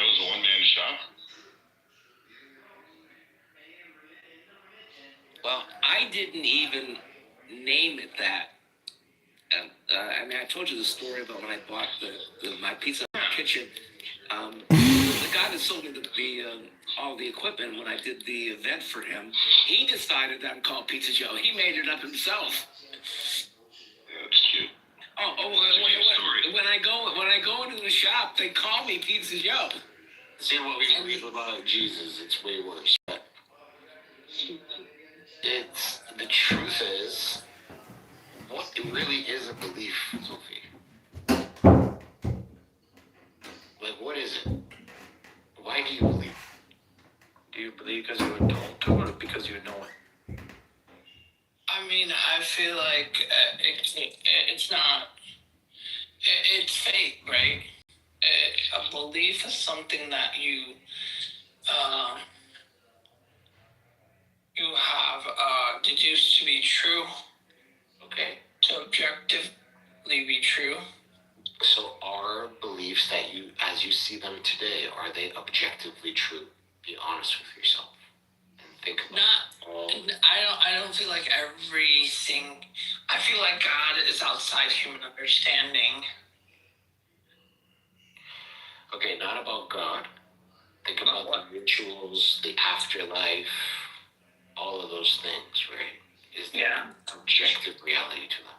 was a one-man shop? Well, I didn't even name it that. I mean, I told you the story about when I bought my pizza kitchen. The guy that sold me all the equipment when I did the event for him, he decided that I'm called Pizza Joe. He made it up himself. Yeah, that's cute. When I go into the shop, they call me Pizza Joe. See what we believe about Jesus, it's way worse. But the truth is, what really is a belief, Sophie? Like, what is it? Why do you believe? Do you believe because you were told to, or because you know it? I mean, I feel like it's not. It's faith, right? A belief is something that you have deduced to be true. Okay. To objectively be true. So are beliefs that you, as you see them today, are they objectively true? Be honest with yourself and think about I don't feel like everything. I feel like God is outside human understanding. Okay, not about God. Think about the rituals, the afterlife, all of those things, right? Is there objective reality to them?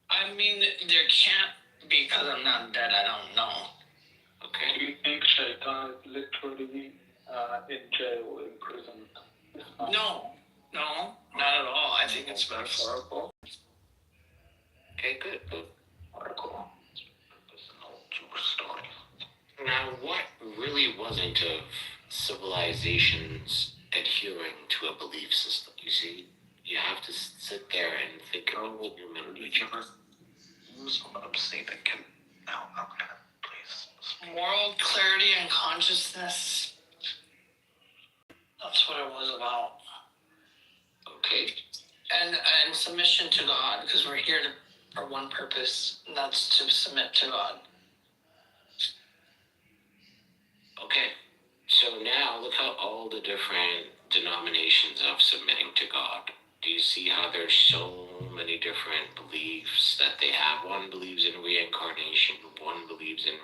I mean, there can't be, because I'm not dead. I don't know. Okay. Do you think Shaitan is literally in jail, in prison? No, not at all. I think it's metaphorical. Okay, good. Article. It's an old Jewish story. Now, what really wasn't of civilizations adhering to a belief system? You see, you have to sit there and think about what you're meant to do. I'm saying that can. No, I'm gonna please. Moral clarity and consciousness. That's what it was about. Okay. And submission to God, because we're here for one purpose, and that's to submit to God. Okay. So now look how all the different denominations of submitting to God. Do you see how there's so many different beliefs that they have? One believes in reincarnation, one believes in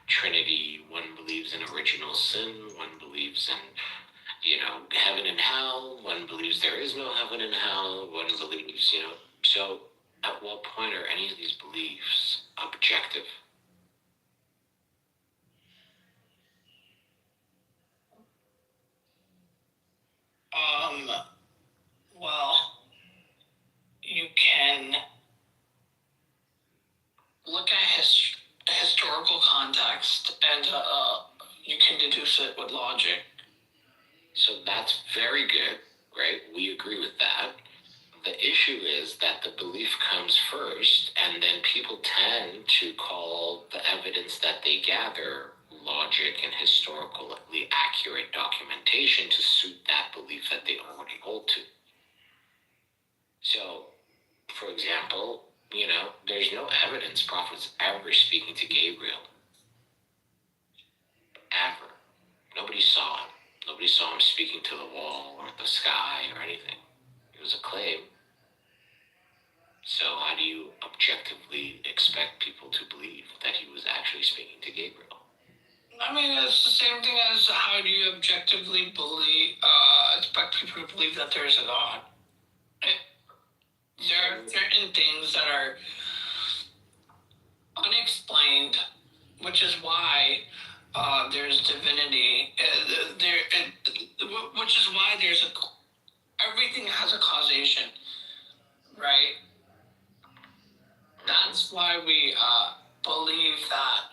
Trinity, one believes in original sin, one believes in, heaven and hell, one believes there is no heaven and hell, one believes, So at what point are any of these beliefs objective? Well, you can look at historical context, and you can deduce it with logic. So that's very good, right? We agree with that. The issue is that the belief comes first, and then people tend to call the evidence that they gather logic and historically accurate documentation to suit that belief that they already hold to. So, for example, there's no evidence prophets ever speaking to Gabriel. Ever. Nobody saw him. Nobody saw him speaking to the wall or the sky or anything. It was a claim. So how do you objectively expect people to believe that he was actually speaking to Gabriel? I mean, it's the same thing as how do you objectively expect people to believe that there is a God? There are certain things that are unexplained, which is why there's divinity. Which is why everything has a causation, right? That's why we believe that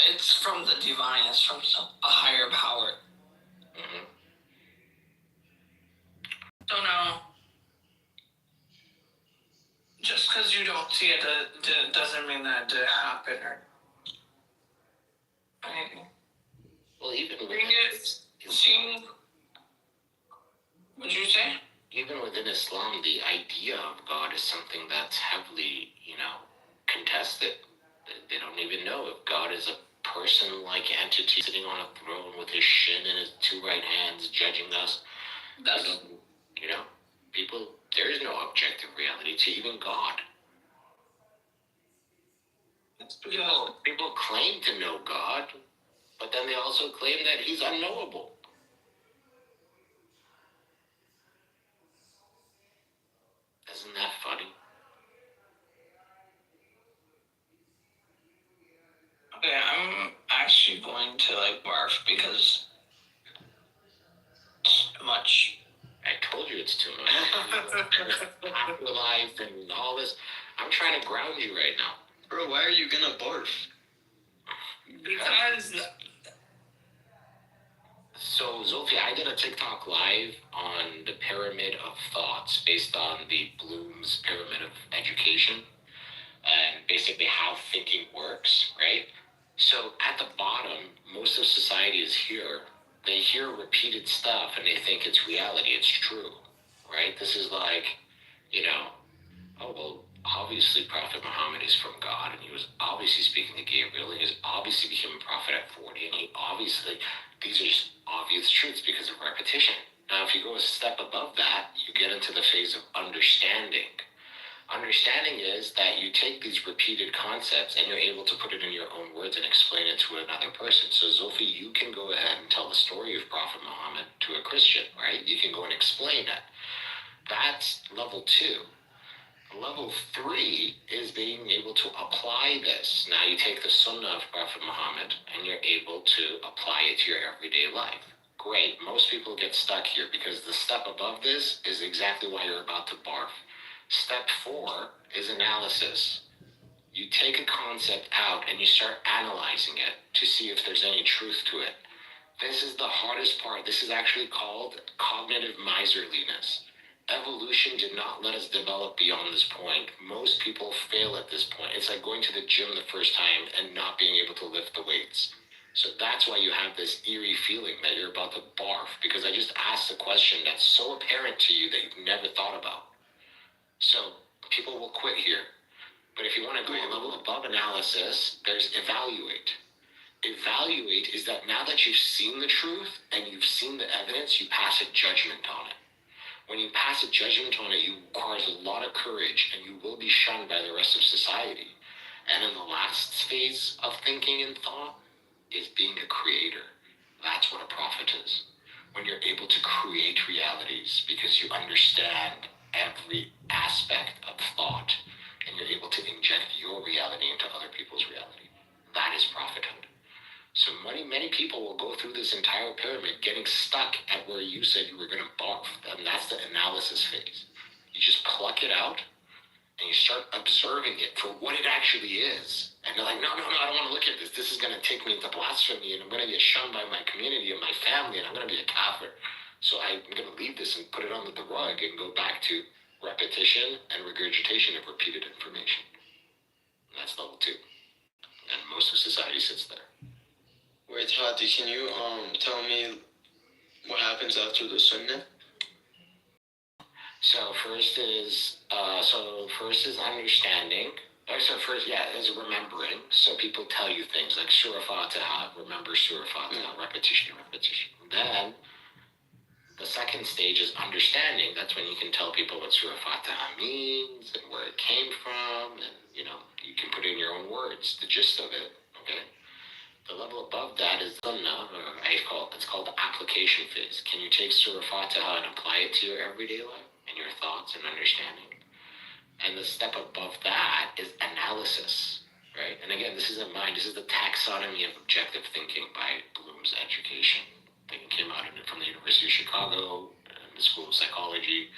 it's from the divine. It's from a higher power. Mm-hmm. Don't know. Just because you don't see it doesn't mean that it didn't happen or anything. Well, even what'd you say? Even within Islam, the idea of God is something that's heavily, contested. They don't even know if God is a person-like entity sitting on a throne with his shin in his two right hands judging us. That's You know, people, there is no objective reality to even God. because People claim to know God, but then they also claim that he's unknowable. Isn't that funny? okay, I'm actually going to like barf because it's too much. I told you it's too much. Afterlife and all this. I'm trying to ground you right now. Bro, why are you gonna barf? Because So, Zolfi, I did a TikTok live on the pyramid of thoughts based on the Bloom's pyramid of education and basically how thinking works, right? So, at the bottom, most of society is here. They hear repeated stuff and they think it's reality, it's true, right? This is like, you know, oh, well, obviously Prophet Muhammad is from God, and he was obviously speaking to Gabriel, and he was obviously became a prophet at 40, and he obviously, these are just obvious truths because of repetition. Now, if you go a step above that, you get into the phase of understanding. Understanding is that you take these repeated concepts and you're able to put it in your own words and explain it to another person. So, Zulfi, you can go ahead and tell the story of Prophet Muhammad to a Christian, right? You can go and explain it. That's level 2. Level 3 is being able to apply this. Now you take the Sunnah of Prophet Muhammad and you're able to apply it to your everyday life. Great. Most people get stuck here because the step above this is exactly why you're about to barf. Step 4 is analysis. You take a concept out and you start analyzing it to see if there's any truth to it. This is the hardest part. This is actually called cognitive miserliness. Evolution did not let us develop beyond this point. Most people fail at this point. It's like going to the gym the first time and not being able to lift the weights. So that's why you have this eerie feeling that you're about to barf, because I just asked a question that's so apparent to you that you've never thought about. So people will quit here. But if you want to go a level above analysis, there's evaluate. Evaluate is that now that you've seen the truth and you've seen the evidence, you pass a judgment on it. When you pass a judgment on it, it requires a lot of courage and you will be shunned by the rest of society. And then the last phase of thinking and thought is being a creator. That's what a prophet is. When you're able to create realities because you understand every aspect of thought and you're able to inject your reality into other people's reality. That is prophethood. So many people will go through this entire pyramid getting stuck at where you said you were going to barf. And that's the analysis phase. You just pluck it out and you start observing it for what it actually is. And you're like, no, I don't want to look at this. This is going to take me into blasphemy and I'm going to get shunned by my community and my family and I'm going to be a kafir. So I'm going to leave this and put it under the rug and go back to repetition and regurgitation of repeated information. And that's level 2. And most of society sits there. Wait, Hadi, can you tell me what happens after the Sunnah? So first is understanding. Is remembering. So people tell you things like Surah Fatiha, remember Surah Fatiha, repetition. Then the second stage is understanding. That's when you can tell people what Surah Fatiha means and where it came from, and you can put it in your own words, the gist of it. Okay. The level above that is Sunnah, or it's called the application phase. Can you take Surah Fatiha and apply it to your everyday life and your thoughts and understanding? And the step above that is analysis, right? And again, this isn't mine. This is the taxonomy of objective thinking by Bloom's education. I think it came out from the University of Chicago and the School of Psychology.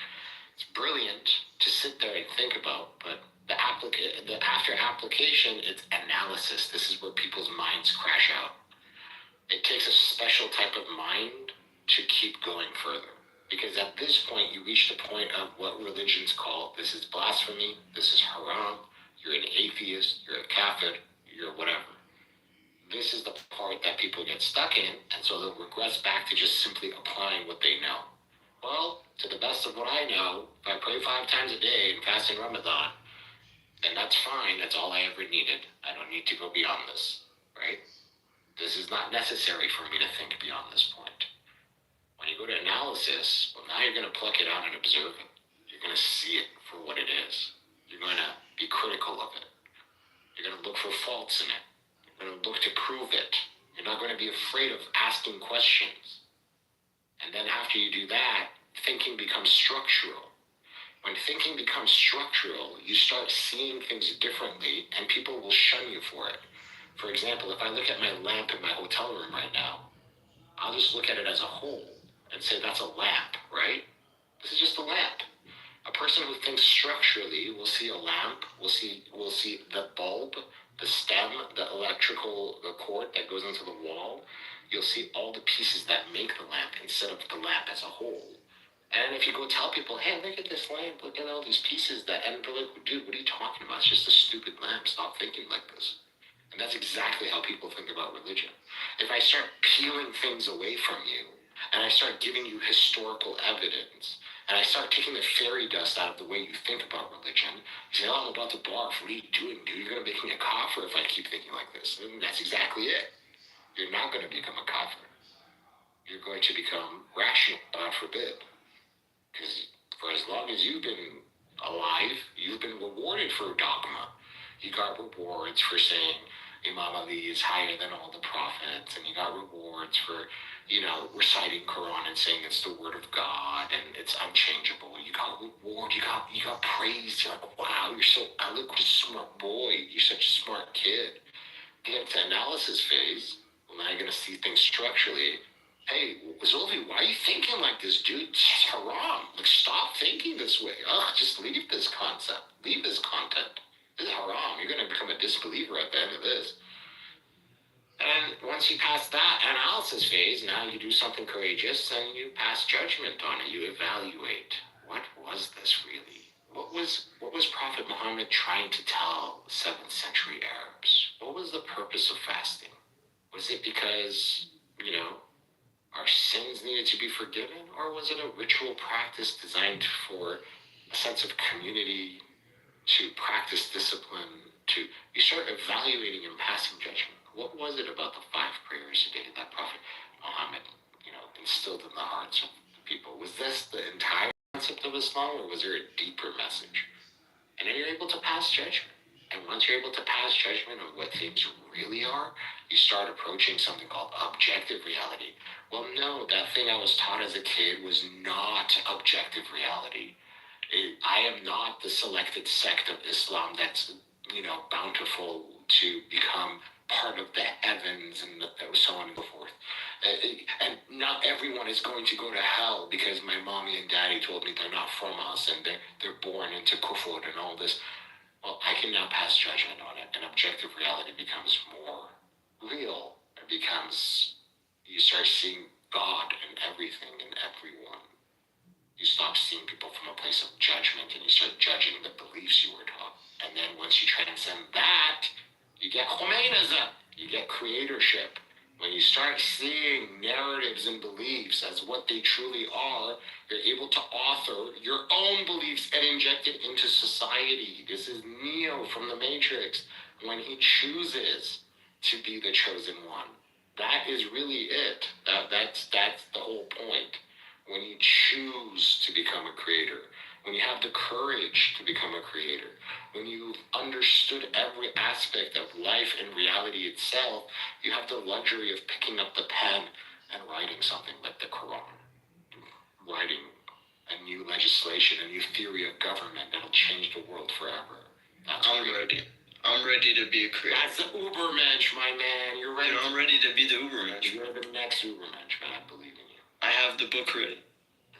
It's brilliant to sit there and think about, but the after application, it's analysis. This is where people's minds crash out. It takes a special type of mind to keep going further. Because at this point, you reach the point of what religions call, this is blasphemy, this is haram, you're an atheist, you're a kafir, you're whatever. This is the part that people get stuck in, and so they'll regress back to just simply applying what they know. Well, to the best of what I know, if I pray 5 times a day and fast in Ramadan, then that's fine. That's all I ever needed. I don't need to go beyond this, right? This is not necessary for me to think beyond this point. When you go to analysis, well, now you're going to pluck it out and observe it. You're going to see it for what it is. You're going to be critical of it. You're going to look for faults in it. You're going to look to prove it. You're not going to be afraid of asking questions. And then after you do that, thinking becomes structural. When thinking becomes structural, you start seeing things differently, and people will shun you for it. For example, if I look at my lamp in my hotel room right now, I'll just look at it as a whole and say that's a lamp, right? This is just a lamp. A person who thinks structurally will see a lamp, will see the bulb, the stem, the cord that goes into the wall. You'll see all the pieces that make the lamp instead of the lamp as a whole. And if you go tell people, hey, look at this lamp, look at all these pieces and they're like, dude, what are you talking about? It's just a stupid lamp. Stop thinking like this. And that's exactly how people think about religion. If I start peeling things away from you, and I start giving you historical evidence, and I start taking the fairy dust out of the way you think about religion, you say, oh, I'm about to barf. What are you doing, dude? You're going to make me a kafir if I keep thinking like this. And that's exactly it. You're not going to become a kafir. You're going to become rational, God forbid. Because for as long as you've been alive, you've been rewarded for dogma. You got rewards for saying Imam Ali is higher than all the prophets, and you got rewards for, reciting Quran and saying it's the word of God and it's unchangeable. You got reward, you got praise. You're like, wow, you're so eloquent, smart boy. You're such a smart kid. Get to analysis phase. Well, now you're gonna see things structurally. Hey, Zolvi, why are you thinking like this, dude? It's haram. Like, stop thinking this way. Just leave this concept. Leave this content. This is haram. You're going to become a disbeliever at the end of this. And once you pass that analysis phase, now you do something courageous and you pass judgment on it. You evaluate. What was this really? What was Prophet Muhammad trying to tell 7th century Arabs? What was the purpose of fasting? Was it because, our sins needed to be forgiven, or was it a ritual practice designed for a sense of community, to practice discipline, you start evaluating and passing judgment? What was it about the 5 prayers a day that Prophet Muhammad, instilled in the hearts of the people? Was this the entire concept of Islam, or was there a deeper message? And then you're able to pass judgment. And once you're able to pass judgment of what things really are, you start approaching something called objective reality. Well, no, that thing I was taught as a kid was not objective reality. I am not the selected sect of Islam that's, bountiful to become part of the heavens and so on and so forth. And not everyone is going to go to hell because my mommy and daddy told me they're not from us and they're born into kufr and all this. Well, I can now pass judgment on it, and objective reality becomes more real. It becomes, you start seeing God in everything and everyone. You stop seeing people from a place of judgment, and you start judging the beliefs you were taught. And then once you transcend that, you get Khomeinism, you get creatorship. When you start seeing narratives and beliefs as what they truly are, you're able to author your own beliefs and inject it into society. This is Neo from the Matrix, when he chooses to be the chosen one. That is really it. That's the whole point. When you choose to become a creator, when you have the courage to become a creator, when you've understood every aspect of life and reality itself, you have the luxury of picking up the pen and writing something like the Quran, writing a new legislation, a new theory of government that'll change the world forever. I'm ready. I'm ready to be a creator. That's the Ubermensch, my man. You're ready. Dude, I'm ready to be the Ubermensch. You're the next Ubermensch, man. I believe in you. I have the book ready.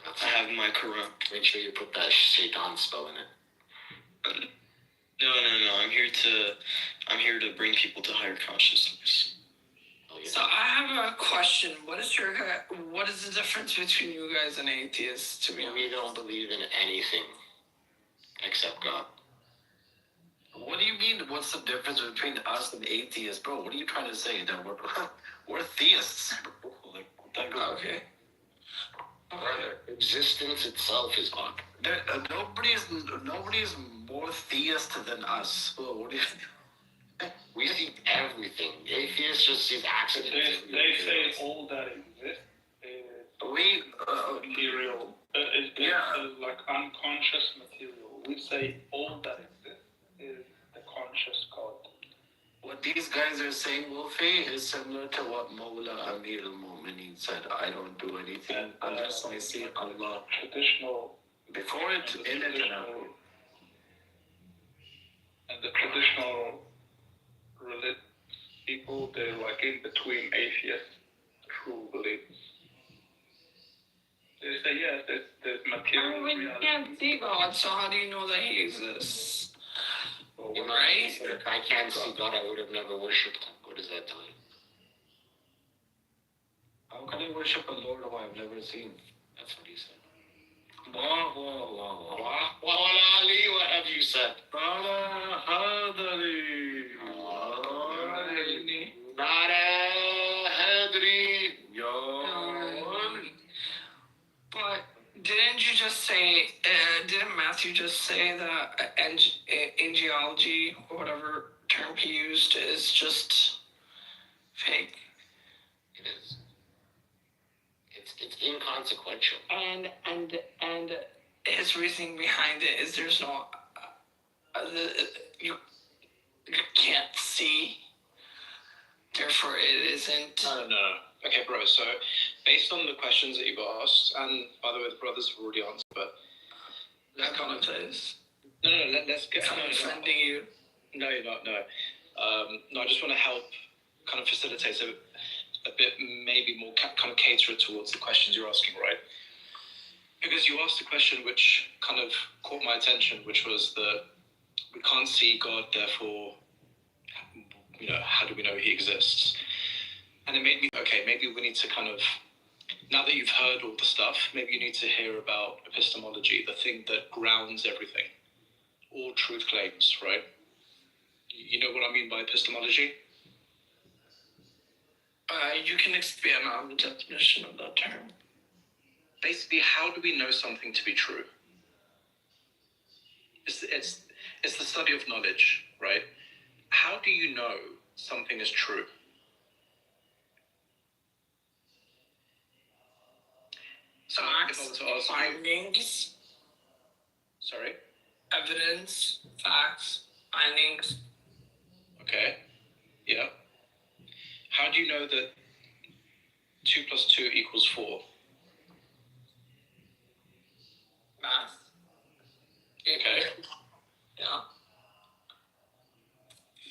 I have my Quran. Make sure you put that Shaitan spell in it. No. I'm here to bring people to higher consciousness. Oh, yeah. So I have a question. What is the difference between you guys and atheists? To be honest, We don't believe in anything except God. What do you mean? What's the difference between us and atheists, bro? What are you trying to say? That we're theists. Like, what the hell? okay. Brother, existence itself is God. Nobody's more theist than us. Well, what do you We see everything. Atheists just see accidents. They say all that exists is we material. Like unconscious material. We say all that exists is the conscious God. what these guys are saying, Wolfie, is similar to what Mawla Amir al-Mu'mineen said. I don't do anything unless I see Allah. Traditional Before it, in it, and out. And the traditional religious people, they're like in between atheists, true believers. They say, yes, there's material You reality. can't see God, so how do you know that He exists? Well, Right? If I can't see God, I would have never worshipped him. What does that tell you? How can I worship a Lord who I've never seen? That's what he said. Wah, wah, wah, wah. Ali, what have you said? Bala hadari. Nara Hadri. But didn't you just say, didn't Matthew just say that angiology, or whatever term he used, is just fake? It is. It's inconsequential. And his reasoning behind it is there's no, you can't see, therefore it isn't. No. Okay, bro, so based on the questions that you've asked, and by the way, the brothers have already answered, but That kind of is. No, let's get... I'm offending you. No, you're not, no. No, I just want to help kind of facilitate a bit, maybe more kind of cater it towards the questions you're asking, right? Because you asked a question which kind of caught my attention, which was that we can't see God, therefore, how do we know He exists? And it made me, okay, maybe we need to kind of, now that you've heard all the stuff, maybe you need to hear about epistemology, the thing that grounds everything, all truth claims, right? You know what I mean by epistemology? You can expand on the definition of that term. Basically, how do we know something to be true? It's the study of knowledge, right? How do you know something is true? So if I were to ask Findings, sorry? evidence, facts, findings. Okay, yeah. How do you know that 2 plus 2 equals 4? Math. Okay. Yeah.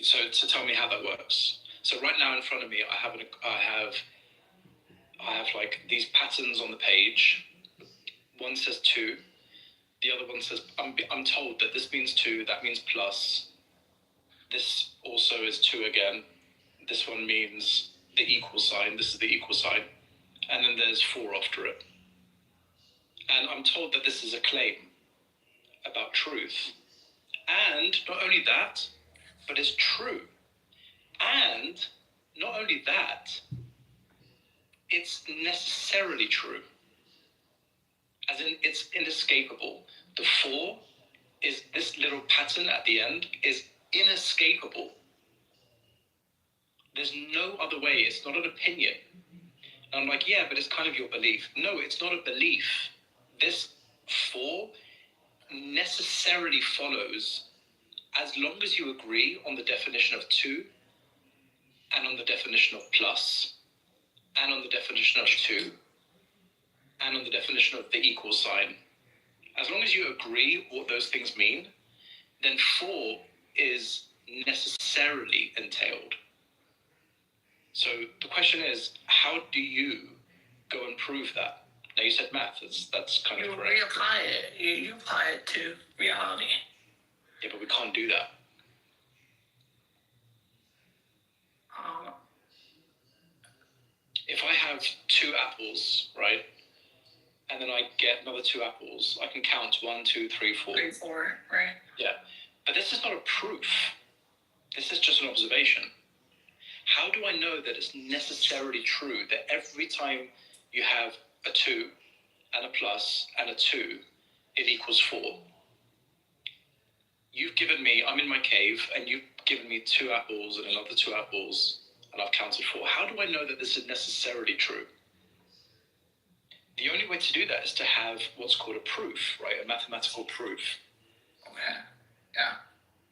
So tell me how that works. So right now in front of me, I have like these patterns on the page. One says 2. The other one says, I'm told that this means 2, that means plus. This also is 2 again. This one means the equal sign. This is the equal sign. And then there's 4 after it. And I'm told that this is a claim about truth. And not only that, but it's true. And not only that, it's necessarily true. As in, it's inescapable. The 4 is this little pattern at the end is inescapable. There's no other way. It's not an opinion. And I'm like, yeah, but it's kind of your belief. No, it's not a belief. This 4 necessarily follows as long as you agree on the definition of 2 and on the definition of plus and on the definition of 2 and on the definition of the equal sign. As long as you agree what those things mean, then 4 is necessarily entailed. So the question is, how do you go and prove that? Now you said math, that's kind of correct. You apply it. You apply it to reality. Yeah, but we can't do that. If I have 2 apples, right, and then I get another 2 apples, I can count 1, 2, 3, 4. 3, 4, right? Yeah, but this is not a proof. This is just an observation. How do I know that it's necessarily true that every time you have a 2 and a plus and a 2, it equals 4. You've given me, I'm in my cave, and you've given me 2 apples and another 2 apples, and I've counted 4. How do I know that this is necessarily true? The only way to do that is to have what's called a proof, right? A mathematical proof. Okay. Yeah.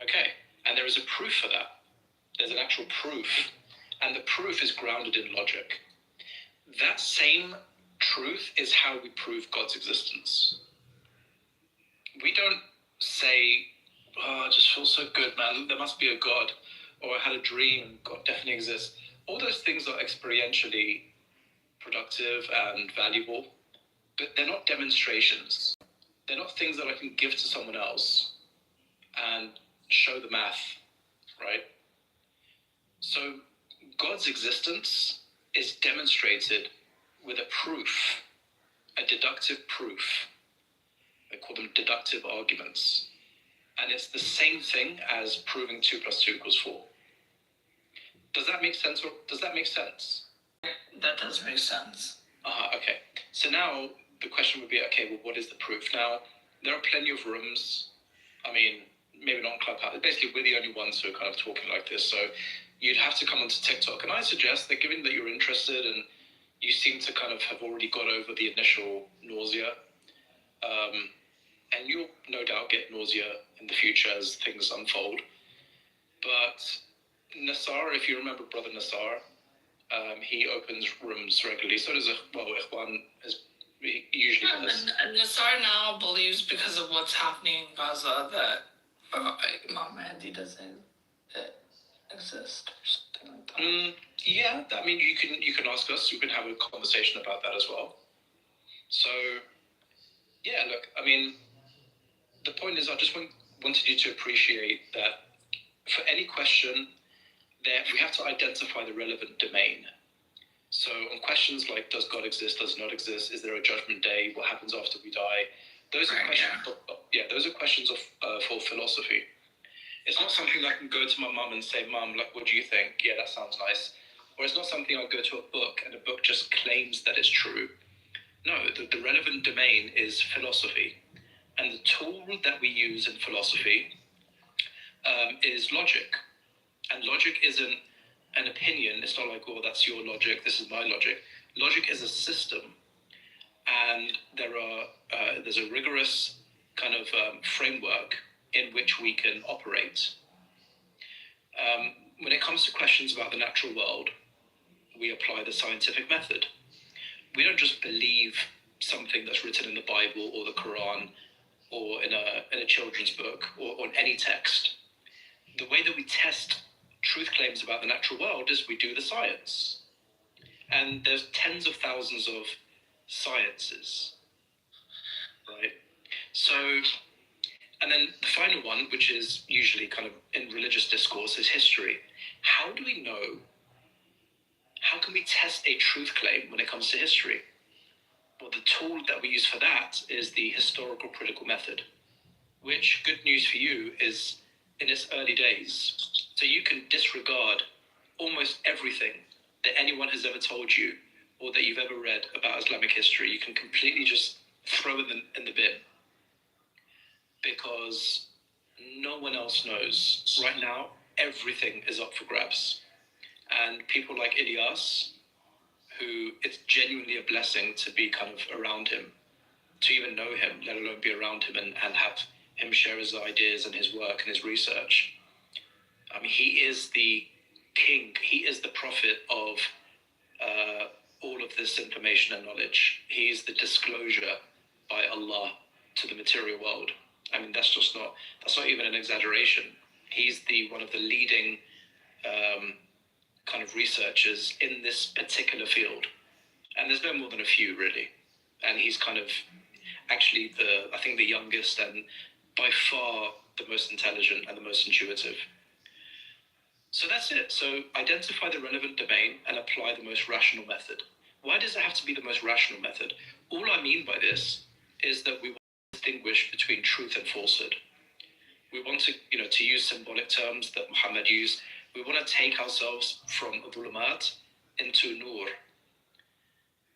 Okay, and there is a proof for that. There's an actual proof, and the proof is grounded in logic. That same truth is how we prove God's existence. We don't say, oh, I just feel so good, man, there must be a God, or I had a dream, God definitely exists. All those things are experientially productive and valuable, but they're not demonstrations. They're not things that I can give to someone else and show the math, right? So God's existence is demonstrated with a proof, a deductive proof. They call them deductive arguments. And it's the same thing as proving 2 + 2 = 4. Does that make sense? Or does that make sense? That does make sense. Okay. So now the question would be, okay, well, what is the proof? Now, there are plenty of rooms. I mean, maybe not on Clubhouse. Basically, we're the only ones who are kind of talking like this. So you'd have to come onto TikTok. And I suggest that given that you're interested and you seem to kind of have already got over the initial nausea, and you'll no doubt get nausea in the future as things unfold. But Nassar, if you remember Brother Nassar, he opens rooms regularly. So does Ikhwan he usually does. And Nassar now believes, because of what's happening in Gaza, that Imam Mahdi doesn't exist or something like that. Yeah, I mean, you can ask us. We can have a conversation about that as well. So, yeah, look, I mean, the point is, I just wanted you to appreciate that for any question, that we have to identify the relevant domain. So on questions like, does God exist, does not exist, is there a judgment day, what happens after we die, those are questions. Yeah, those are questions for philosophy. It's not something I can go to my mum and say, Mum, like, what do you think? Yeah, that sounds nice. Or it's not something I'll go to a book and the book just claims that it's true. No, the relevant domain is philosophy. And the tool that we use in philosophy is logic. And logic isn't an opinion. It's not like, oh, that's your logic, this is my logic. Logic is a system. And there's a rigorous kind of framework in which we can operate. When it comes to questions about the natural world, we apply the scientific method. We don't just believe something that's written in the Bible or the Quran or in a children's book or on any text. The way that we test truth claims about the natural world is we do the science. And there's tens of thousands of sciences, right? So, and then the final one, which is usually kind of in religious discourse, is history. How do we know? How can we test a truth claim when it comes to history? Well, the tool that we use for that is the historical critical method, which, good news for you, is in its early days. So you can disregard almost everything that anyone has ever told you or that you've ever read about Islamic history. You can completely just throw it in the bin because no one else knows. Right now, everything is up for grabs. And people like Ilyas, who it's genuinely a blessing to be kind of around him, to even know him, let alone be around him and have him share his ideas and his work and his research. I mean, he is the king. He is the prophet of all of this information and knowledge. He is the disclosure by Allah to the material world. I mean, that's not even an exaggeration. He's one of the leading kind of researchers in this particular field. And there's no more than a few, really. And he's kind of actually I think the youngest and by far the most intelligent and the most intuitive. So that's it. So identify the relevant domain and apply the most rational method. Why does it have to be the most rational method? All I mean by this is that we want to distinguish between truth and falsehood. We want to use symbolic terms that Muhammad used. We want to take ourselves from dhulumat into nur.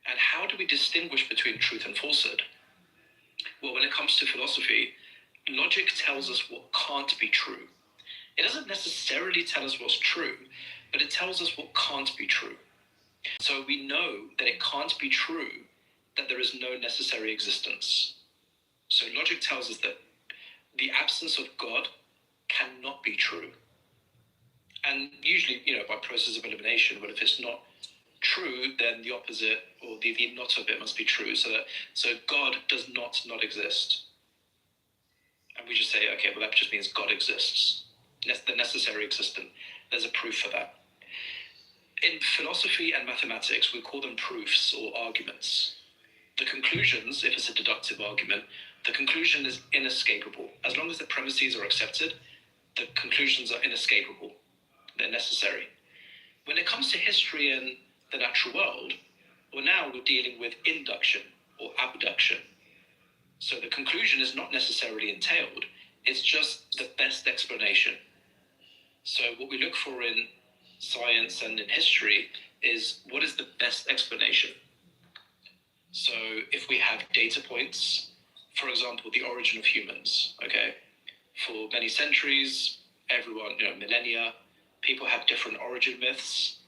And how do we distinguish between truth and falsehood? Well, when it comes to philosophy, logic tells us what can't be true. It doesn't necessarily tell us what's true, but it tells us what can't be true. So we know that it can't be true that there is no necessary existence. So logic tells us that the absence of God cannot be true. And usually, by process of elimination, but if it's not true, then the opposite or the not of it must be true. So God does not exist. And we just say, okay, well, that just means God exists. The necessary existent. There's a proof for that. In philosophy and mathematics, we call them proofs or arguments. The conclusions, if it's a deductive argument, the conclusion is inescapable. As long as the premises are accepted, the conclusions are inescapable. They're necessary. When it comes to history and the natural world, well, now we're dealing with induction or abduction. So the conclusion is not necessarily entailed, it's just the best explanation. So what we look for in science and in history is what is the best explanation. So if we have data points, for example, the origin of humans, okay? For many centuries, everyone, millennia, people have different origin myths.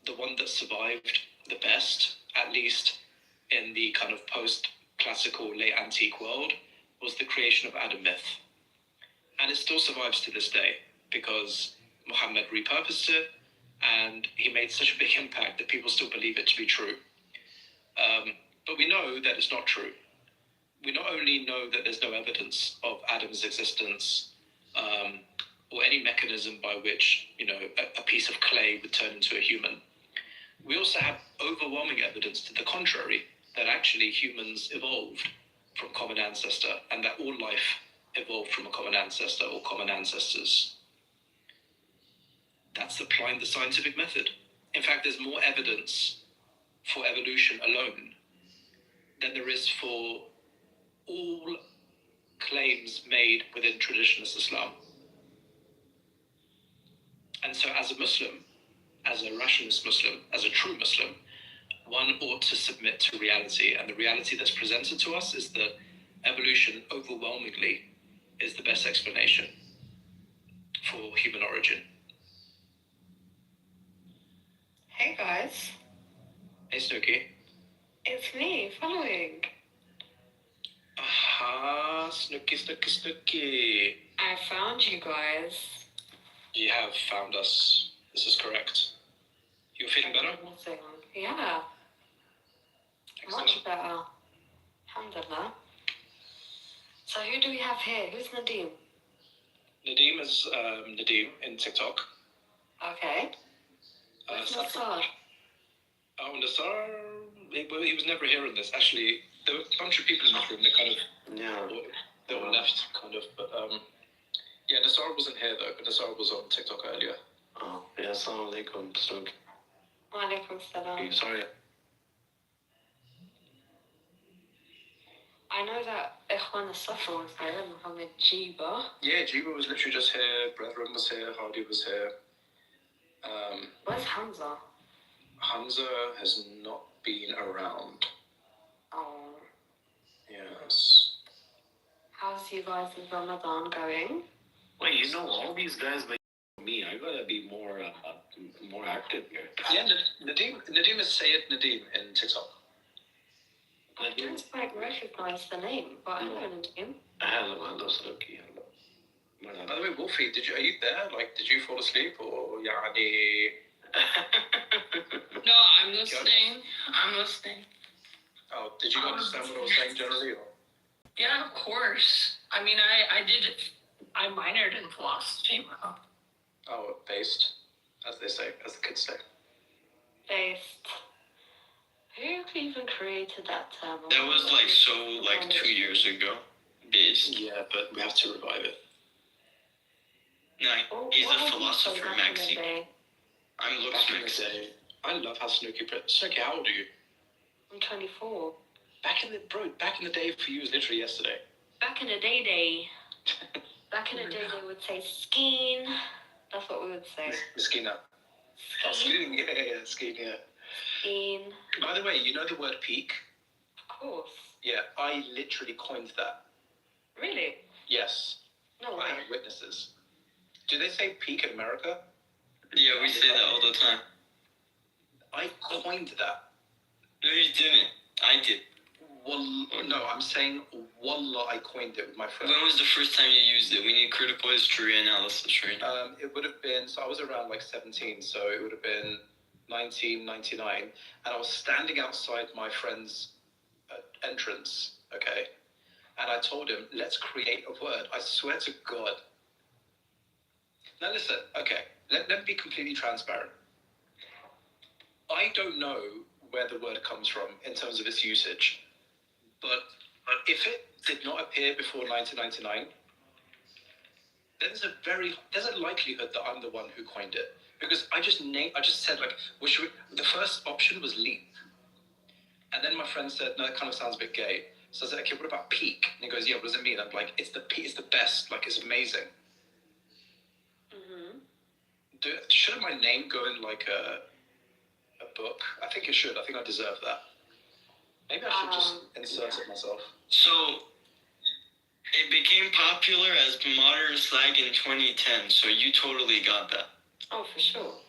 The one that survived the best, at least in the kind of post-classical, late antique world, was the creation of Adam myth. And it still survives to this day because Muhammad repurposed it and he made such a big impact that people still believe it to be true. But we know that it's not true. We not only know that there's no evidence of Adam's existence or any mechanism by which, a piece of clay would turn into a human. We also have overwhelming evidence to the contrary, that actually humans evolved from common ancestor and that all life evolved from a common ancestor or common ancestors. That's applying the scientific method. In fact, there's more evidence for evolution alone than there is for all claims made within traditionalist Islam. And so as a Muslim, as a rationalist Muslim, as a true Muslim, one ought to submit to reality. And the reality that's presented to us is that evolution overwhelmingly is the best explanation for human origin. Hey guys, Hey Snooky. it's me, following. Aha, Snooky. I found you guys. You have found us. This is correct. You're feeling better? Nothing. Yeah, Excellent. much better. Alhamdulillah. So who do we have here? Who's Nadeem? Nadeem is Nadeem in TikTok. Okay. Who's Nassar? Oh, Nassar, he was never here in this. Actually, there were a bunch of people in this room that kind of, they all left, kind of. But yeah, Nassar wasn't here though, but Nassar was on TikTok earlier. Oh, yeah, assalamu alaikum, Snook. Wa alaikum salam. Sorry. I know that Ikhwan al-Safa was here, Mohammed Jiba. Yeah, Jiba was literally just here, Brethren was here, Hardy was here. Where's Hamza? Hamza has not been around. Oh. Yes. How's you guys' Ramadan going? Wait, all these guys like me, I gotta be more active here. Yeah, Nadeem is Sayyid Nadeem in TikTok. I don't quite recognize the name, but I know Nadeem. Hello, Snooky. By the way, Wolfie, are you there? Like, did you fall asleep or yani? No, I'm listening. Oh, did you understand what I was saying generally? Or? Yeah, of course. I mean, I minored in philosophy. Oh, based, as they say, as the kids say. Based. Who even created that term? That was 2 years ago. Based. Yeah, but we have to revive it. No, he's a philosopher, Maxi. I'm Lux Back in the Maxi. day, I love how Snooky put. Snooky, how old are you? I'm 24. Back in the day for you was literally yesterday. Back in the day. Back in the day, they would say skeen. That's what we would say. Miskina. Oh, Skeen, yeah, Skeen, yeah. In. By the way, you know the word peak? Of course. Yeah, I literally coined that. Really? Yes. No I way. have witnesses. Do they say peak in America? Yeah, we say that all the time. I coined that. No, you didn't. I did. No, I'm saying wallah, I coined it with my friend. When was the first time you used it? We need critical history analysis right now. It would have been, so I was around like 17, so it would have been 1999, and I was standing outside my friend's entrance, okay, and I told him, let's create a word. I swear to God. Now listen, okay, let me be completely transparent. I don't know where the word comes from in terms of its usage, but if it did not appear before 1999, there's a likelihood that I'm the one who coined it, because I just said, like, the first option was leap, and then my friend said, no, that kind of sounds a bit gay. So I said, okay, what about peak? And he goes, yeah, what does it mean? I'm like, it's the best, like, it's amazing. Mm-hmm. Shouldn't my name go in like a book? I think it should. I think I deserve that. Maybe I should just insert it myself. So, it became popular as modern slang in 2010, so you totally got that. Oh, for sure.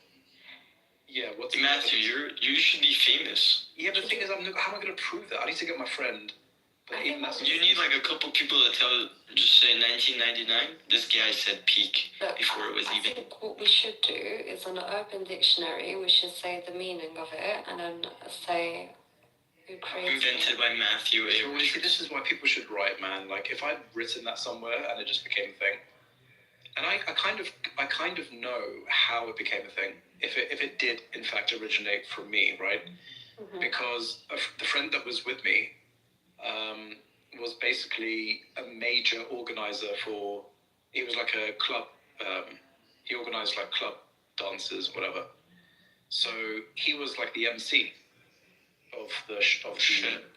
Yeah, what's Matthew, you should be famous. Yeah, but the thing is, how am I going to prove that? I need to get my friend. But even that's You need like a couple people to just say 1999. This guy said peak before it was even. I think what we should do is on an Urban Dictionary, we should say the meaning of it and then say who created Invented it. by Matthew A. So, see, this is why people should write, man. Like, if I'd written that somewhere and it just became a thing, and I kind of know how it became a thing. If it did in fact originate from me, right? Mm-hmm. Because the friend that was with me was basically a major organizer for. He was like a club. He organized like club dances, whatever. So he was like the MC of the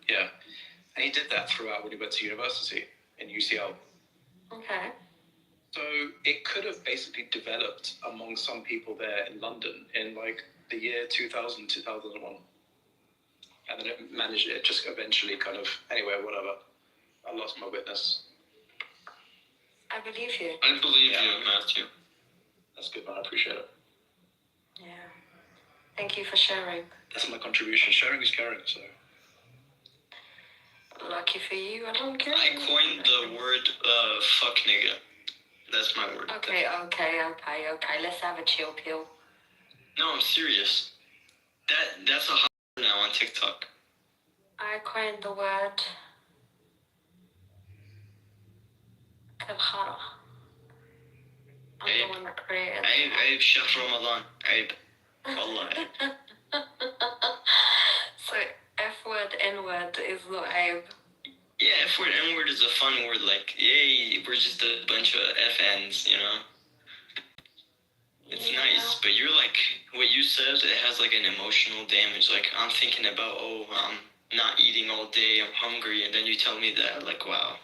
yeah, and he did that throughout when he went to university in UCL. Okay. So it could have basically developed among some people there in London in like the year 2000, 2001. And then it just eventually kind of, anyway, whatever. I lost my witness. I believe you. I believe you, Matthew. That's good, man. I appreciate it. Yeah. Thank you for sharing. That's my contribution. Sharing is caring, so. Lucky for you, I don't care. I coined the word fuck nigga. That's my word. Okay. Let's have a chill pill. No, I'm serious. That's a hot word now on TikTok. I coined the word kalkhara. I'm the one that created it. عيب شهر رمضان عيب والله عيب. So F word, N word is not aib. Yeah, F word, N word is a fun word. Like, yay, we're just a bunch of FNs, you know? It's nice, but you're like, what you said, it has like an emotional damage. Like, I'm thinking about, I'm not eating all day, I'm hungry, and then you tell me that, like, wow.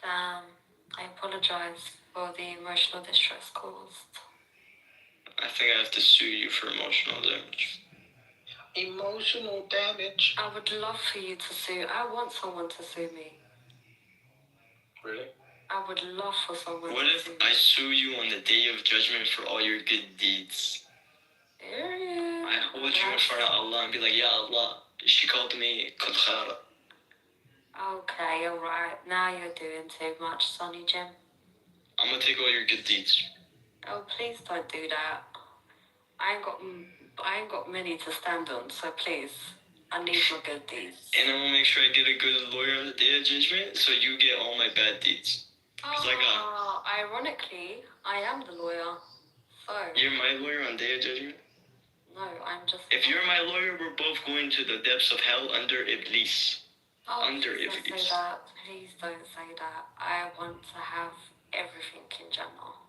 Damn, I apologize for the emotional distress caused. I think I have to sue you for emotional damage. Emotional damage. I would love for you to sue. I want someone to sue me. Really? I would love for someone What to if sue me. I sue you on the day of judgment for all your good deeds? Yeah. I hold you in front of Allah and be like, Ya Allah, she called me Kitover. Okay, alright. Now you're doing too much, Sonny Jim. I'm gonna take all your good deeds. Oh, please don't do that. I ain't got many to stand on, so please, I need my good deeds. And I'm gonna make sure I get a good lawyer on the day of judgment, so you get all my bad deeds. Ironically, I am the lawyer. So. You're my lawyer on day of judgment? No, I'm just. If you're my lawyer, we're both going to the depths of hell under Iblis. Oh, Under please don't Iblis. say that. Please don't say that. I want to have everything in Jannah.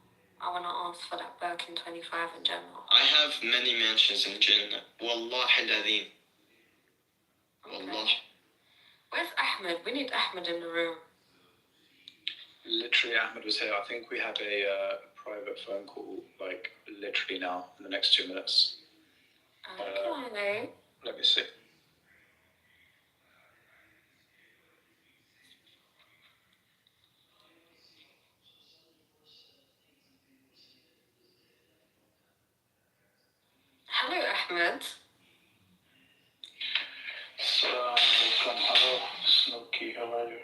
I want to ask for that Birkin 25 in Jannah. I have many mansions in Jannah. Wallahi al-Azim. Okay. Wallah. Where's Ahmed? We need Ahmed in the room. Literally, Ahmed was here. I think we have a private phone call, like, literally now, in the next 2 minutes. Okay. Let me see. Hello, Ahmed. Hello, Snooky, how are you?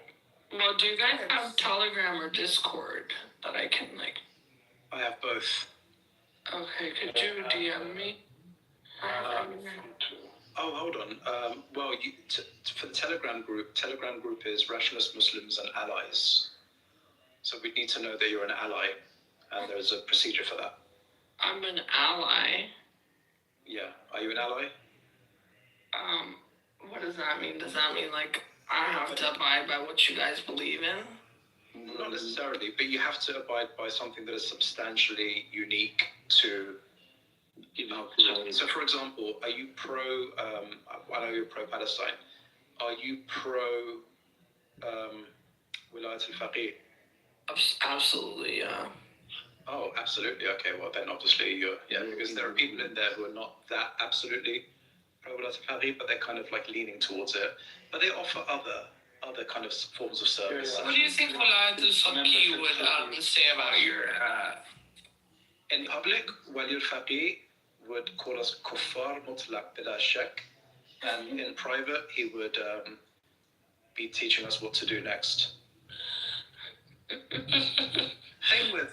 Well, do you guys have Telegram or Discord that I can like? I have both. Okay, could you DM me? Oh, hold on. Well, for the Telegram group is Rationalist Muslims and Allies. So we need to know that you're an ally, and there's a procedure for that. I'm an ally. Yeah. Are you an ally? What does that mean? Does that mean like I have to abide by what you guys believe in? Not necessarily, but you have to abide by something that is substantially unique to, So, for example, are you pro? I know you're pro-Palestine. Are you pro Wilayat al-Faqih? Absolutely, yeah. Oh, absolutely. Okay, well then obviously because there are people in there who are not that absolutely pro-Wilayat al-Faqih, but they're kind of like leaning towards it. But they offer other kind of forms of service. What do you think Wilayat al-Faqih would say about your? In public, Wali al-Faqih would call us kuffar mutlaq bila shak, and in private he would be teaching us what to do next. Same with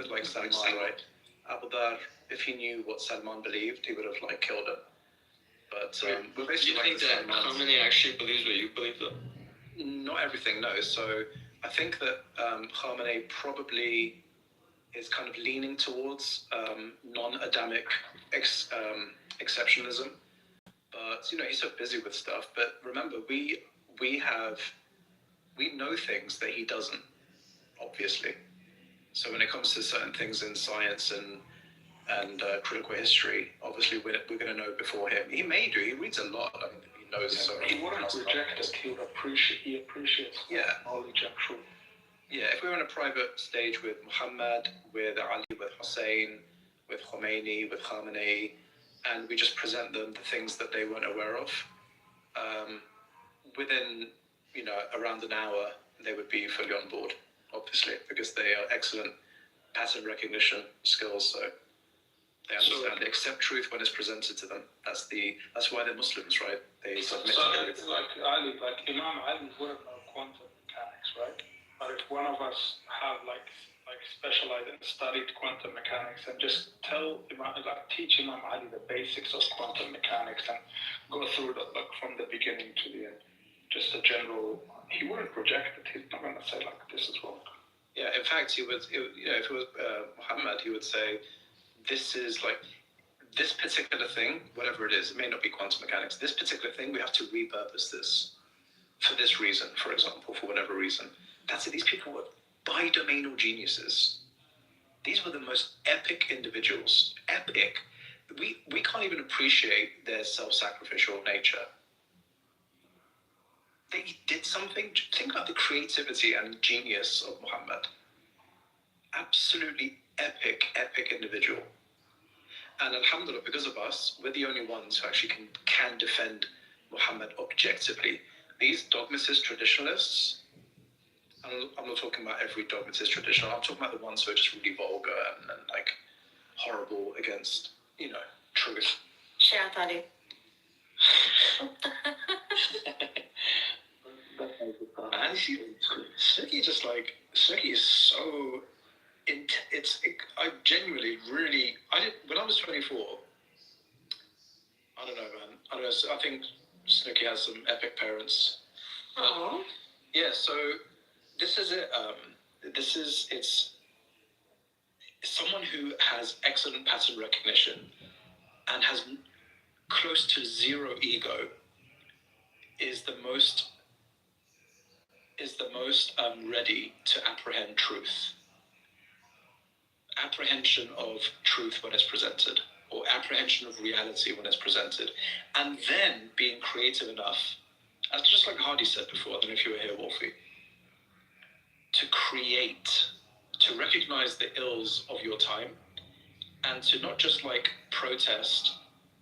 like Salman, right? Abu Dhar, if he knew what Salman believed, he would have like killed him. But we're Do basically you like think that Khamenei actually believes what you believe, though? Not everything, no. So I think that Khamenei probably is kind of leaning towards non-Adamic exceptionalism. But he's so busy with stuff. But remember, we know things that he doesn't, obviously. So when it comes to certain things in science and critical history, obviously we're going to know before him. He may do. He reads a lot. I mean, he knows so much. He wouldn't reject it. He appreciates knowledge and truth. Yeah, if we were in a private stage with Muhammad, with Ali, with Hussein, with Khomeini, with Khamenei, and we just present them the things that they weren't aware of, within around an hour they would be fully on board, obviously, because they are excellent pattern recognition skills. So they understand, they accept truth when it's presented to them. That's why they're Muslims, right? They submit to truth. Like Imam Ali wouldn't know quantum mechanics, right? But if one of us have like specialized and studied quantum mechanics and just teach Imam Ali the basics of quantum mechanics and go through from the beginning to the end, just a general, he wouldn't reject it. He's not going to say this is wrong. Yeah, in fact, if it was Muhammad, he would say, this is this particular thing, whatever it is, it may not be quantum mechanics, this particular thing, we have to repurpose this for this reason, for example, for whatever reason. That's it. These people were bidomainal geniuses. These were the most epic individuals. Epic. We can't even appreciate their self-sacrificial nature. They did something. Think about the creativity and genius of Muhammad. Absolutely epic individual. And alhamdulillah, because of us, we're the only ones who actually can defend Muhammad objectively. These dogmatist traditionalists, I'm not talking about every dogmatist traditional, I'm talking about the ones who are just really vulgar and horrible against, truth. Shayatari. And Snooki is so I genuinely really, when I was 24, I don't know, man. I think Snooki has some epic parents. Oh. Yeah, so this is it. It's someone who has excellent pattern recognition and has close to zero ego is the most ready to apprehend truth. Apprehension of truth when it's presented, or apprehension of reality when it's presented, and then being creative enough, as just like Hardy said before, I don't know if you were here, Wolfie, to recognize the ills of your time, and to not just protest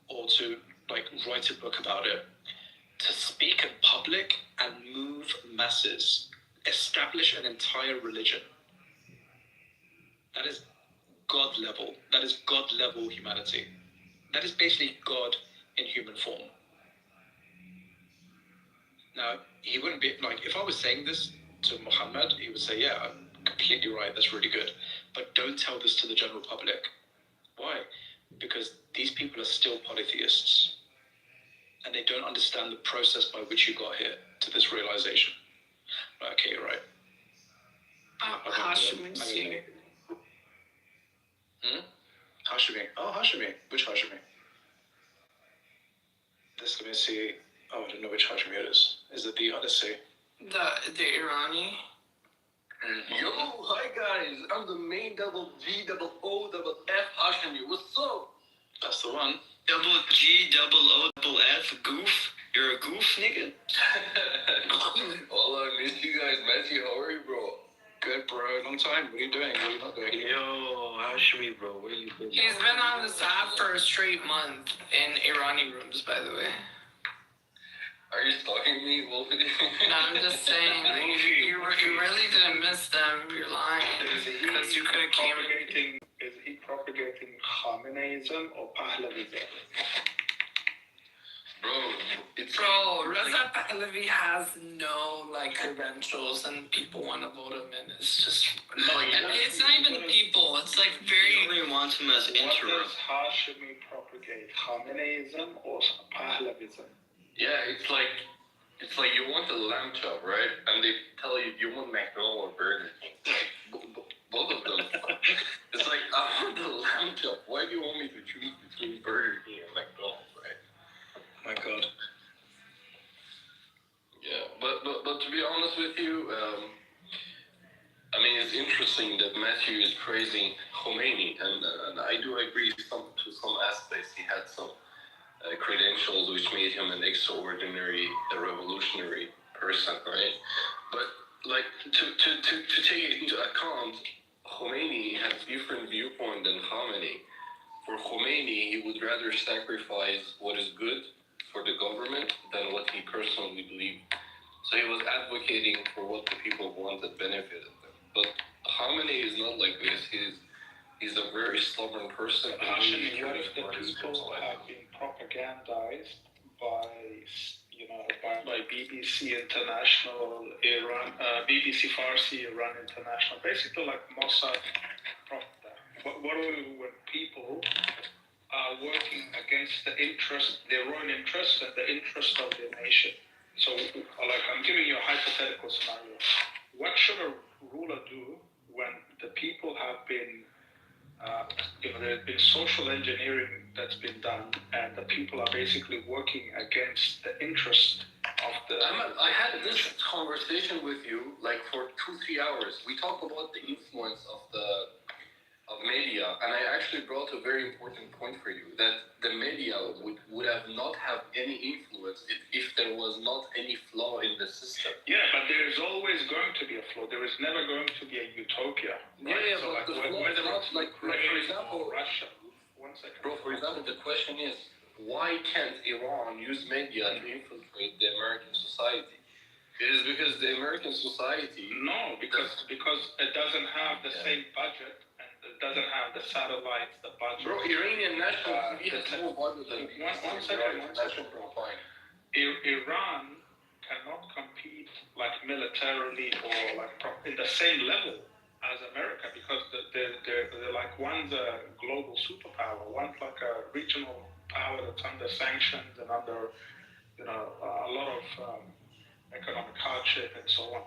or to like write a book about it. To speak in public and move masses, establish an entire religion. That is God level. That is God level humanity. That is basically God in human form. Now, he wouldn't be, like, if I was saying this to Muhammad, he would say, yeah, I'm completely right, that's really good. But don't tell this to the general public. Why? Because these people are still polytheists. And they don't understand the process by which you got here to this realization. Right, okay, you're right. Hashimi. Hashimi. Oh, Hashimi. Which Hashimi? This, let me see. Oh, I don't know which Hashimi it is. Is it the Odyssey? The Irani. Yo, hi guys. I'm the main double G double O double F Hashimi. What's up? That's the one. Double G, double O, double F, goof. You're a goof, nigga. Hola, I miss you guys. Matthew, how are you, bro? Good, bro. Long time. What are you doing? What are you not doing? Yo, Hashimi, bro, where you been? He's been on this app for a straight month in Irani rooms, by the way. Are you stalking me, Wolf? No, I'm just saying, like, you really didn't miss them. You're lying. Because you could have came. Is he propagating Khameneism or Pahlavism? Bro, Reza Pahlavi has no, like, credentials and people want to vote him in. It's just... It's not even people. It's, like, You very... only want him as What interim. does Hashimi propagate? Khameneism or Pahlavism? yeah, it's like you want a lamb chop, right? And they tell you you want McDonald's or Burger King. Both of them. It's like, I want the lamb chop. Why do you want me to choose between Burger King and McDonald's, right? My God. Yeah, but to be honest with you, I mean, it's interesting that Matthew is praising Khomeini, and I do agree to some aspects. He had some credentials which made him an extraordinary, revolutionary person, right? But like to take it into account, Khomeini has different viewpoint than Khamenei. For Khomeini, he would rather sacrifice what is good for the government than what he personally believed. So he was advocating for what the people want that benefited them. But Khamenei is not like this. He's a very stubborn person. Hashimi, what if the people have been propagandized by, by BBC International, Iran, BBC Farsi, Iran International, basically like Mossad propaganda. What do we, when people are working against their own interest and the interest of the nation? So, like, I'm giving you a hypothetical scenario. What should a ruler do when the people have been there's been social engineering that's been done, and the people are basically working against the interest of the... I had this conversation with you like for 2-3 hours. We talked about the influence of media, and I actually brought a very important point for you, that the media would have not have any influence if there was not any flaw in the system. Yeah, but there is always going to be a flaw. There is never going to be a utopia. Right? Yeah, so but like, the flaw is not like for example, Russia. One second. Bro, for example, the question is, why can't Iran use media to infiltrate the American society? It is because the American society... No, because it doesn't have the same budget, and it doesn't have the satellites, the budget. Bro, Iranian national TV has more budget than... One second, bro. Iran cannot compete like militarily or like in the same level as America, because they're like, one's a global superpower, one's like a regional power that's under sanctions and under a lot of economic hardship and so on.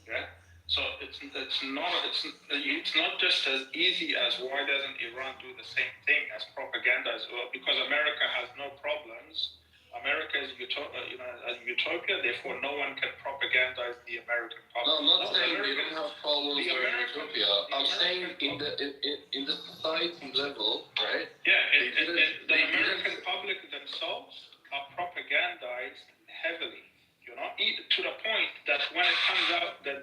Yeah. So it's not just as easy as why doesn't Iran do the same thing as propaganda as well? Because America has no problems. America is a utopia, therefore no one can propagandize the American public. No, I'm not saying they don't have problems with utopia. I'm saying in the society level, right? Yeah, the American public themselves are propagandized heavily, to the point that when it comes out that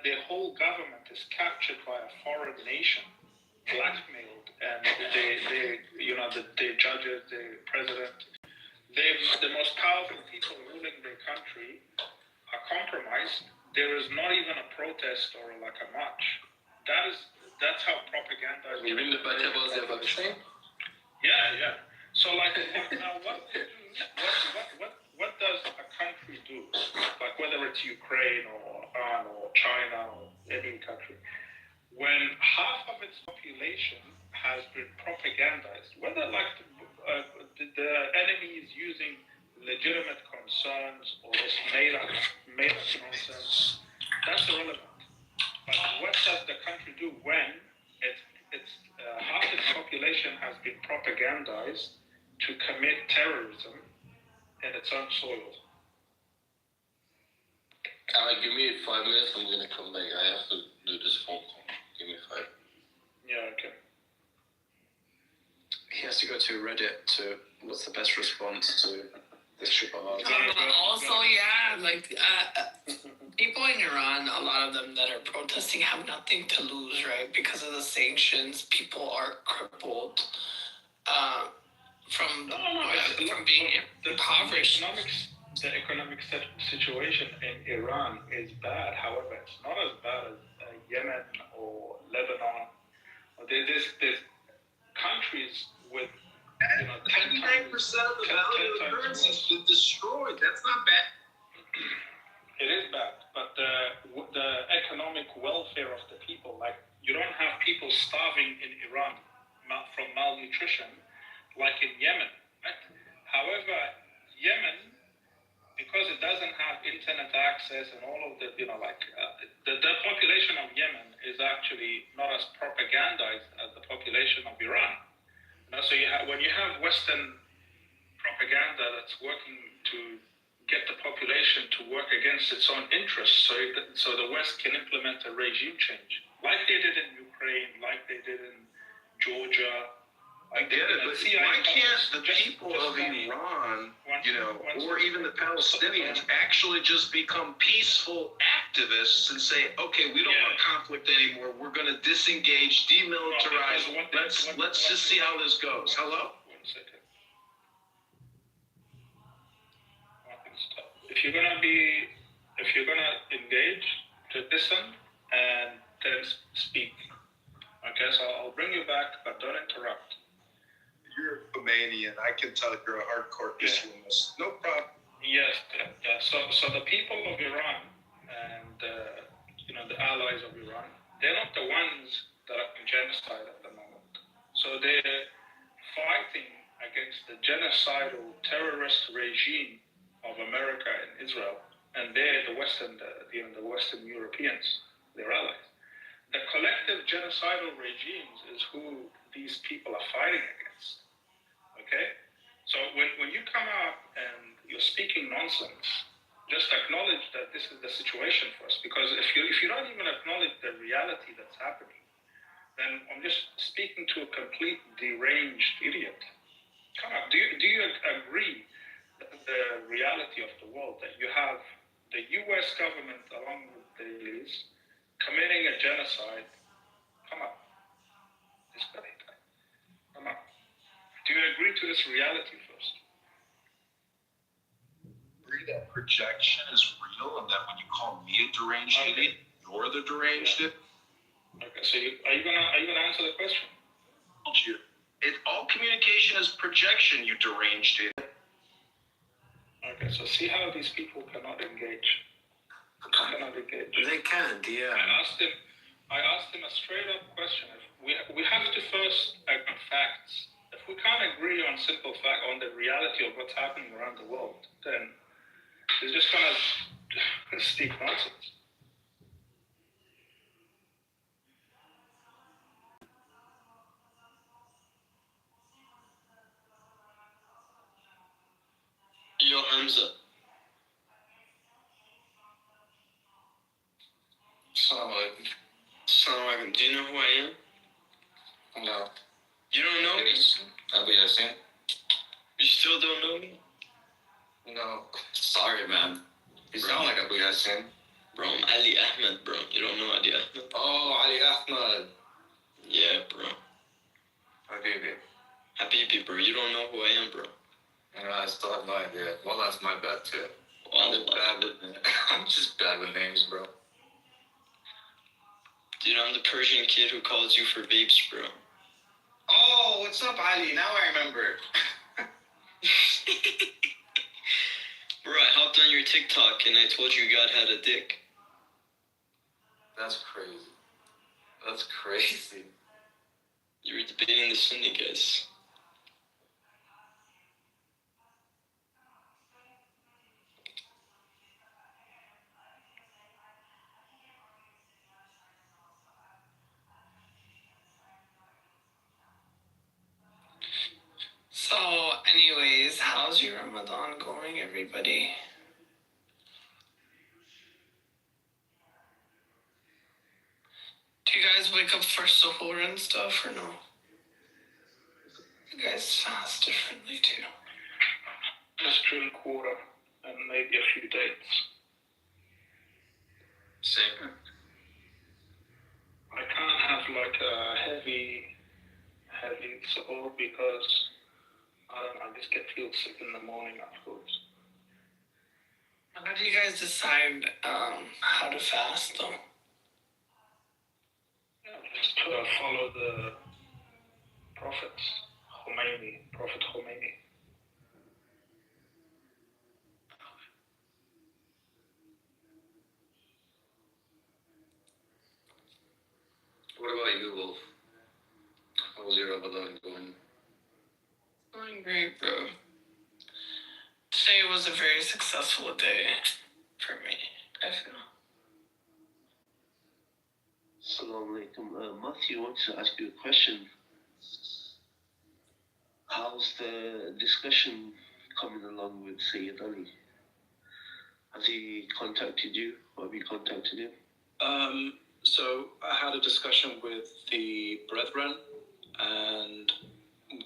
their whole government is captured by a foreign nation, blackmailed, and the judges, the president, the most powerful people ruling the country are compromised. There is not even a protest or like a march. That's how propaganda is. Even the Bataba's vaccine? Yeah. So like, what does a country do? Like whether it's Ukraine or Iran or China or any country, when half of its population has been propagandized, whether like the enemy is using legitimate concerns or it's made up nonsense, that's irrelevant. But what does the country do when half its population has been propagandized to commit terrorism in its own soil? Give me 5 minutes, I'm gonna come back. I have to do this phone call. Give me 5. Yeah, okay. He has to go to Reddit to what's the best response to this shubha. Also, yeah, like people in Iran, a lot of them that are protesting have nothing to lose, right? Because of the sanctions, people are crippled from being impoverished. The economic situation in Iran is bad. However, it's not as bad as Yemen or Lebanon. There's countries with 99% of the value of the currency has been destroyed. That's not bad. It is bad, but the economic welfare of the people, like you don't have people starving in Iran from malnutrition, like in Yemen. Right? However, Yemen, because it doesn't have internet access and all of the, the population of Yemen is actually not as propagandized as the population of Iran. So when you have Western propaganda that's working to get the population to work against its own interests, so the West can implement a regime change, like they did in Ukraine, like they did in Georgia. I get it, but why can't the people of Iran, or even the Palestinians, actually just become peaceful activists and say, okay, we don't want conflict anymore. We're going to disengage, demilitarize. Let's just see how this goes. Hello? 1 second. If you're gonna engage, to listen and then speak. Okay, so I'll bring you back, but don't interrupt. You're a Khomeini, and I can tell you're a hardcore Islamist. No problem. Yes, yeah. So the people of Iran and the allies of Iran, they're not the ones that are in genocide at the moment. So they're fighting against the genocidal terrorist regime of America and Israel, and they're the Western Europeans, their allies. The collective genocidal regimes is who these people are fighting against. Okay, so when you come out and you're speaking nonsense, just acknowledge that this is the situation for us. Because if you don't even acknowledge the reality that's happening, then I'm just speaking to a complete deranged idiot. Come on, do you agree that the reality of the world that you have the U.S. government along with the Israelis committing a genocide? Come on, come on. Do you agree to this reality first? Agree that projection is real, and that when you call me a deranged idiot, you're the deranged idiot. Okay, so are you gonna answer the question? I told you. All communication is projection, you deranged idiot. Okay, so see how these people cannot engage. They can, yeah. I asked him a straight up question. If we have to first agree on facts. If we can't agree on simple fact on the reality of what's happening around the world, then it's just gonna speak nonsense. Yo, Hamza. Assalamu alaikum. Do you know who I am? No. You don't know me? Abu Yassin? You still don't know me? No. Sorry, man. You sound like Abu Yassin. Bro, I'm Ali Ahmed, bro. You don't know Ali Ahmed? Oh, Ali Ahmed. Yeah, bro. Habibi. Habibi, bro. You don't know who I am, bro. I still have no idea. Well, that's my bad too. Well, I'm just bad with names, bro. dude, I'm the Persian kid who calls you for vapes, bro. Oh, what's up, Ali? Now I remember. Bro, I hopped on your TikTok and I told you God had a dick. That's crazy. That's crazy. You were debating the Sunni guys. So, anyways, how's your Ramadan going, everybody? Do you guys wake up for suhoor and stuff, or no? You guys fast differently, too. Just drink water and maybe a few dates. Same. I can't have like a heavy suhoor because I don't know, I just feel sick in the morning afterwards. How do you guys decide how to fast, though? Just follow the prophets, Prophet Khomeini. What about you, Wolf? How's your Ramadan going? Going great, bro. Today was a very successful day for me, I feel. Assalamu alaikum. Matthew, I want to ask you a question. How's the discussion coming along with Sayyid Ali? Has he contacted you, or have you contacted him? So I had a discussion with the brethren, and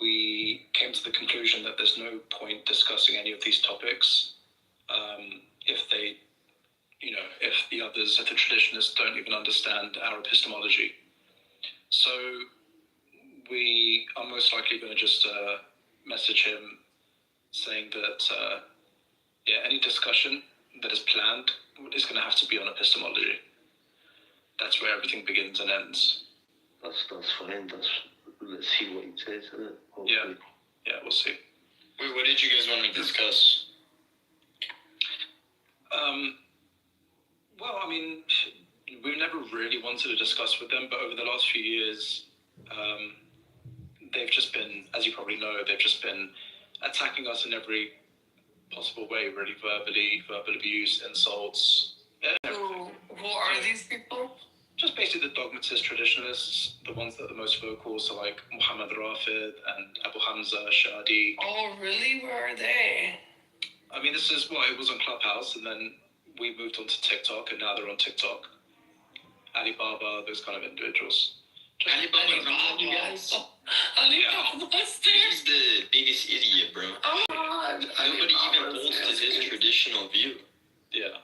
we came to the conclusion that there's no point discussing any of these topics if the others, if the traditionalists don't even understand our epistemology. So we are most likely going to just message him saying that any discussion that is planned is going to have to be on epistemology. That's where everything begins and ends. That's fine. Let's see what he says. Yeah, we'll see. Wait, what did you guys want to discuss? Well, I mean, we've never really wanted to discuss with them, but over the last few years, they've just been, as you probably know, they've just been attacking us in every possible way, really, verbal abuse, insults. Who are these people? Just basically the dogmatist traditionalists, the ones that are the most vocal, so like Muhammad Rafid and Abu Hamza, Shadi. Oh, really? Where are they? I mean, it was on Clubhouse, and then we moved on to TikTok, and now they're on TikTok. Alibaba, those kind of individuals. Alibaba, Yes. he's the biggest idiot, bro. Oh, God. Nobody even holds to his traditional view. Yeah.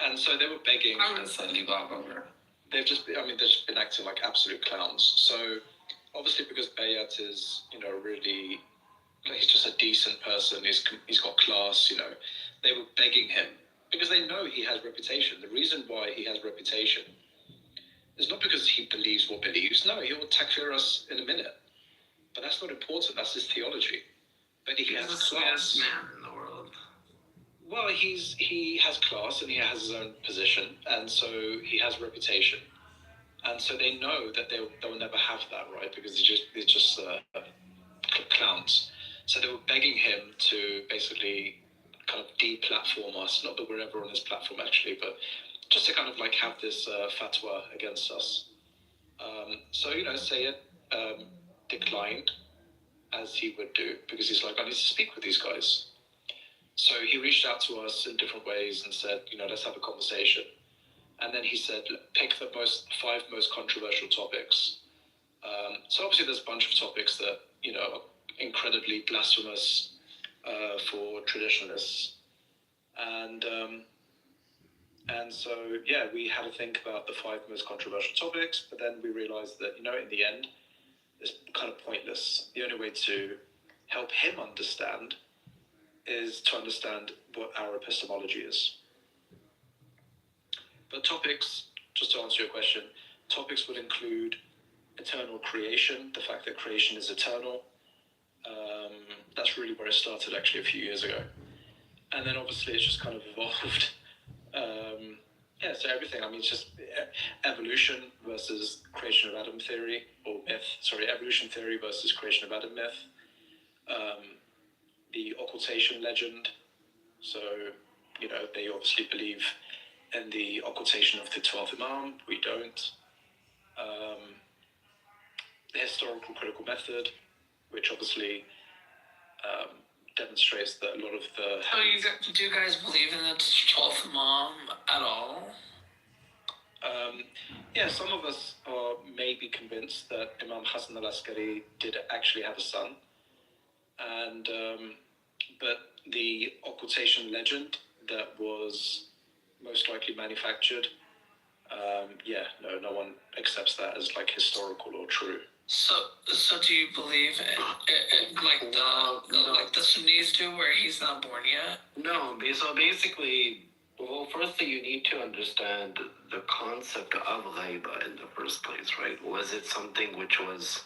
And so they were begging. I'm going to say Alibaba, bro. They've just been acting like absolute clowns. So obviously because Bayat is, really, he's just a decent person. He's got class, They were begging him because they know he has reputation. The reason why he has reputation is not because he believes what believes. No, he will takfir us in a minute. But that's not important. That's his theology. But he has the class. sweetest man in the world. Well, he has class and he has his own position, and so he has reputation, and so they know that they'll never have that, right? Because they're just clowns. So they were begging him to basically kind of de-platform us. Not that we're ever on his platform actually, but just to kind of like have this fatwa against us. So Sayyid declined, as he would do, because he's like, I need to speak with these guys. So he reached out to us in different ways and said, let's have a conversation. And then he said, pick the 5 most controversial topics. So obviously there's a bunch of topics that, are incredibly blasphemous for traditionalists. And And so, yeah, we had to think about the 5 most controversial topics, but then we realized that, in the end, it's kind of pointless. The only way to help him understand is to understand what our epistemology is. But topics, just to answer your question, topics would include eternal creation, the fact that creation is eternal. That's really where it started, actually, a few years ago. And then, obviously, it's just kind of evolved. So everything. I mean, it's just evolution versus creation of Adam theory, or myth. Sorry, evolution theory versus creation of Adam myth. The occultation legend. So, they obviously believe in the occultation of the 12th Imam. We don't. The historical critical method, which obviously demonstrates that a lot of the... So do you guys believe in the 12th Imam at all? Some of us are maybe convinced that Imam Hassan al-Askari did actually have a son, and but the occultation legend that was most likely manufactured, no one accepts that as like historical or true. So do you believe like the Sunnis do, where he's not born yet? No, so basically, well, firstly, you need to understand the concept of ghaiba in the first place, right? Was it something which was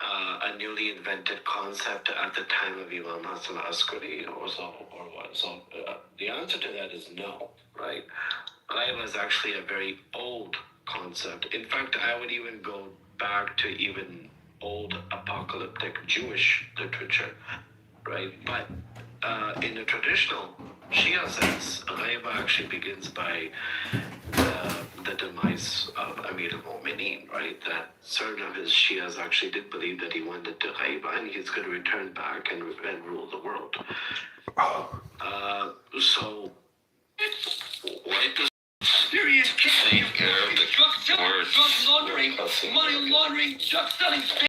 a newly invented concept at the time of Imam Hassan al-Askari, or what? So the answer to that is no, right? Ghaiba is actually a very old concept. In fact, I would even go back to even old apocalyptic Jewish literature, right? But in the traditional Shia sense, ghaiba actually begins by the demise of Amir al-Mu'mineen, right? That certain of his Shias actually did believe that he went into ghaiba and he's going to return back and rule the world. So, what does serious case of drug selling, drug laundering, money laundering, drug selling.